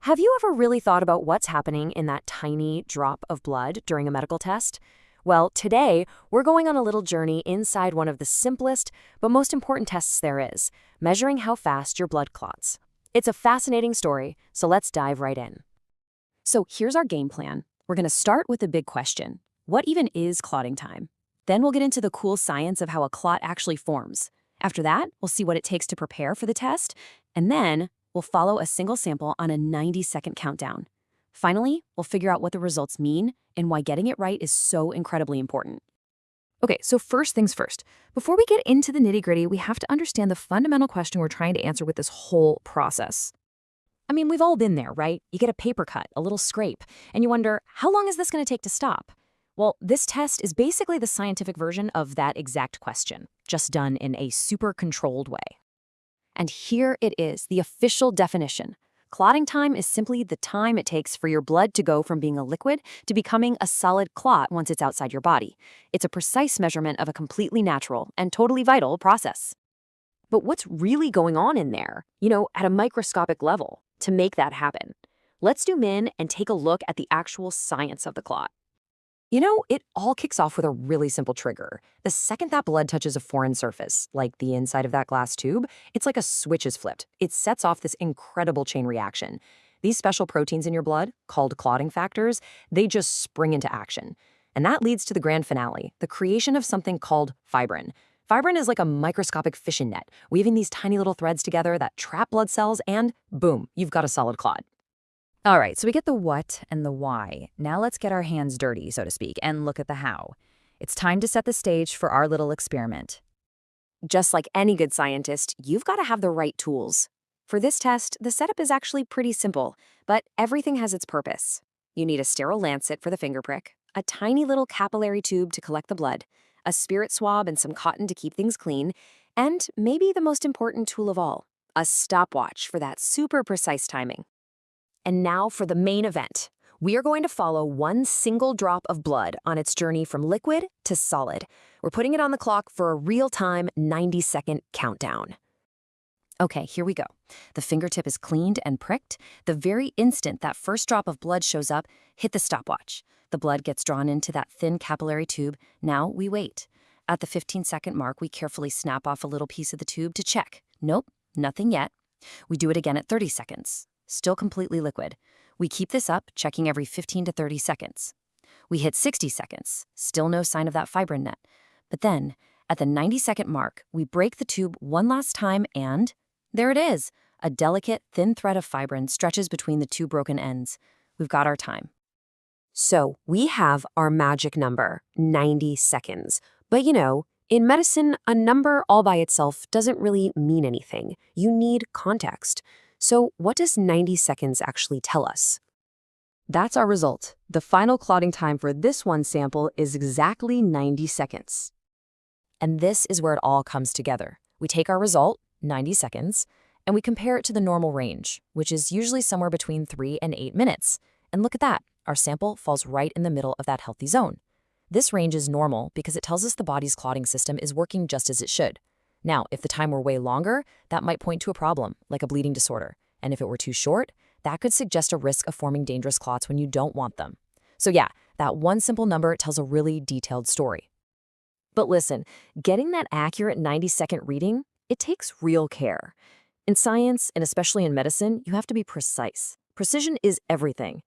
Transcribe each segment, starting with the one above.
Have you ever really thought about what's happening in that tiny drop of blood during a medical test? Well, today, we're going on a little journey inside one of the simplest but most important tests there is, measuring how fast your blood clots. It's a fascinating story, so let's dive right in. So here's our game plan. We're going to start with the big question. What even is clotting time? Then we'll get into the cool science of how a clot actually forms. After that, we'll see what it takes to prepare for the test, and then we'll follow a single sample on a 90-second countdown. Finally, we'll figure out what the results mean and why getting it right is so incredibly important. Okay, so first things first. Before we get into the nitty-gritty, we have to understand the fundamental question we're trying to answer with this whole process. I mean, we've all been there, right? You get a paper cut, a little scrape, and you wonder, how long is this going to take to stop? Well, this test is basically the scientific version of that exact question, just done in a super controlled way. And here it is, the official definition. Clotting time is simply the time it takes for your blood to go from being a liquid to becoming a solid clot once it's outside your body. It's a precise measurement of a completely natural and totally vital process. But what's really going on in there, at a microscopic level, to make that happen? Let's zoom in and take a look at the actual science of the clot. It all kicks off with a really simple trigger. The second that blood touches a foreign surface, like the inside of that glass tube, it's like a switch is flipped. It sets off this incredible chain reaction. These special proteins in your blood, called clotting factors, they just spring into action. And that leads to the grand finale, the creation of something called fibrin. Fibrin is like a microscopic fishing net, weaving these tiny little threads together that trap blood cells, and boom, you've got a solid clot. All right, so we get the what and the why. Now let's get our hands dirty, so to speak, and look at the how. It's time to set the stage for our little experiment. Just like any good scientist, you've got to have the right tools. For this test, the setup is actually pretty simple, but everything has its purpose. You need a sterile lancet for the finger prick, a tiny little capillary tube to collect the blood, a spirit swab and some cotton to keep things clean, and maybe the most important tool of all, a stopwatch for that super precise timing. And now for the main event. We are going to follow one single drop of blood on its journey from liquid to solid. We're putting it on the clock for a real-time 90-second countdown. Okay, here we go. The fingertip is cleaned and pricked. The very instant that first drop of blood shows up, hit the stopwatch. The blood gets drawn into that thin capillary tube. Now we wait. At the 15-second mark, we carefully snap off a little piece of the tube to check. Nope, nothing yet. We do it again at 30 seconds. Still completely liquid. We keep this up, checking every 15 to 30 seconds. We hit 60 seconds, still no sign of that fibrin net. But then, at the 90-second mark, we break the tube one last time and there it is. A delicate, thin thread of fibrin stretches between the two broken ends. We've got our time. So we have our magic number, 90 seconds. But in medicine, a number all by itself doesn't really mean anything. You need context. So what does 90 seconds actually tell us? That's our result. The final clotting time for this one sample is exactly 90 seconds. And this is where it all comes together. We take our result, 90 seconds, and we compare it to the normal range, which is usually somewhere between 3 and 8 minutes. And look at that. Our sample falls right in the middle of that healthy zone. This range is normal because it tells us the body's clotting system is working just as it should. Now, if the time were way longer, that might point to a problem, like a bleeding disorder. And if it were too short, that could suggest a risk of forming dangerous clots when you don't want them. So yeah, that one simple number tells a really detailed story. But listen, getting that accurate 90-second reading, it takes real care. In science, and especially in medicine, you have to be precise. Precision is everything.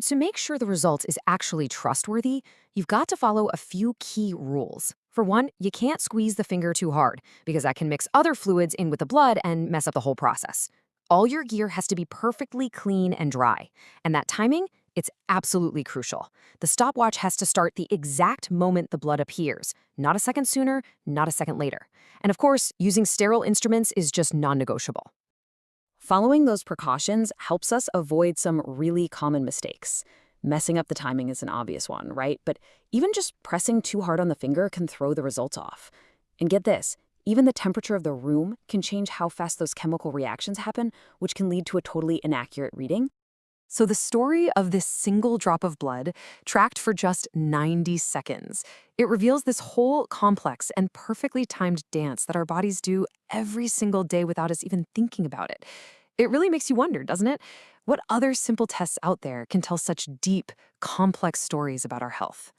To make sure the result is actually trustworthy, you've got to follow a few key rules. For one, you can't squeeze the finger too hard, because that can mix other fluids in with the blood and mess up the whole process. All your gear has to be perfectly clean and dry. And that timing, it's absolutely crucial. The stopwatch has to start the exact moment the blood appears, not a second sooner, not a second later. And of course, using sterile instruments is just non-negotiable. Following those precautions helps us avoid some really common mistakes. Messing up the timing is an obvious one, right? But even just pressing too hard on the finger can throw the results off. And get this, even the temperature of the room can change how fast those chemical reactions happen, which can lead to a totally inaccurate reading. So the story of this single drop of blood, tracked for just 90 seconds, it reveals this whole complex and perfectly timed dance that our bodies do every single day without us even thinking about it. It really makes you wonder, doesn't it? What other simple tests out there can tell such deep, complex stories about our health?